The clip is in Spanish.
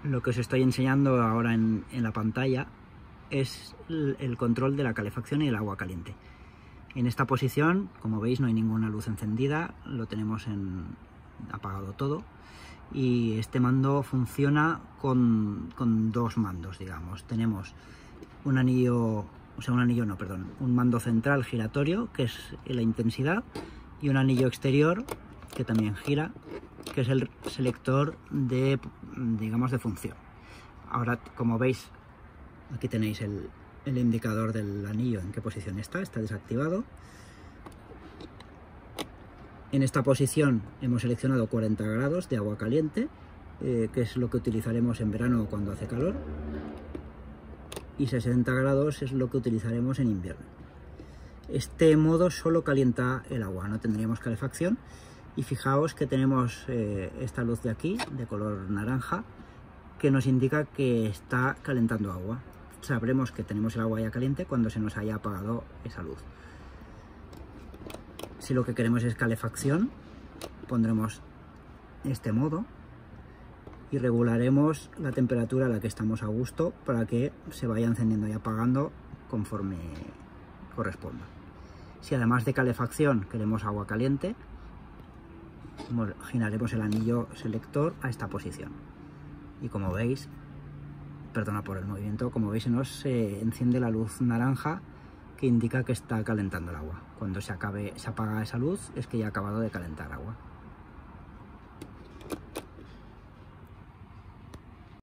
Lo que os estoy enseñando ahora en la pantalla es el control de la calefacción y el agua caliente. En esta posición, como veis, no hay ninguna luz encendida, lo tenemos apagado todo, y este mando funciona con dos mandos, digamos. Tenemos un mando central giratorio, que es la intensidad, y un anillo exterior que también gira, que es el selector de, digamos, de función. Ahora, como veis, aquí tenéis el indicador del anillo, en qué posición está desactivado. En esta posición hemos seleccionado 40 grados de agua caliente, que es lo que utilizaremos en verano cuando hace calor, y 60 grados es lo que utilizaremos en invierno. Este modo solo calienta el agua, no tendríamos calefacción. Y fijaos que tenemos esta luz de aquí, de color naranja, que nos indica que está calentando agua. Sabremos que tenemos el agua ya caliente cuando se nos haya apagado esa luz. Si lo que queremos es calefacción, pondremos este modo y regularemos la temperatura a la que estamos a gusto para que se vaya encendiendo y apagando conforme corresponda. Si además de calefacción queremos agua caliente, giraremos el anillo selector a esta posición, y como veis, perdona por el movimiento, como veis se nos enciende la luz naranja que indica que está calentando el agua. Cuando se apaga esa luz es que ya ha acabado de calentar agua.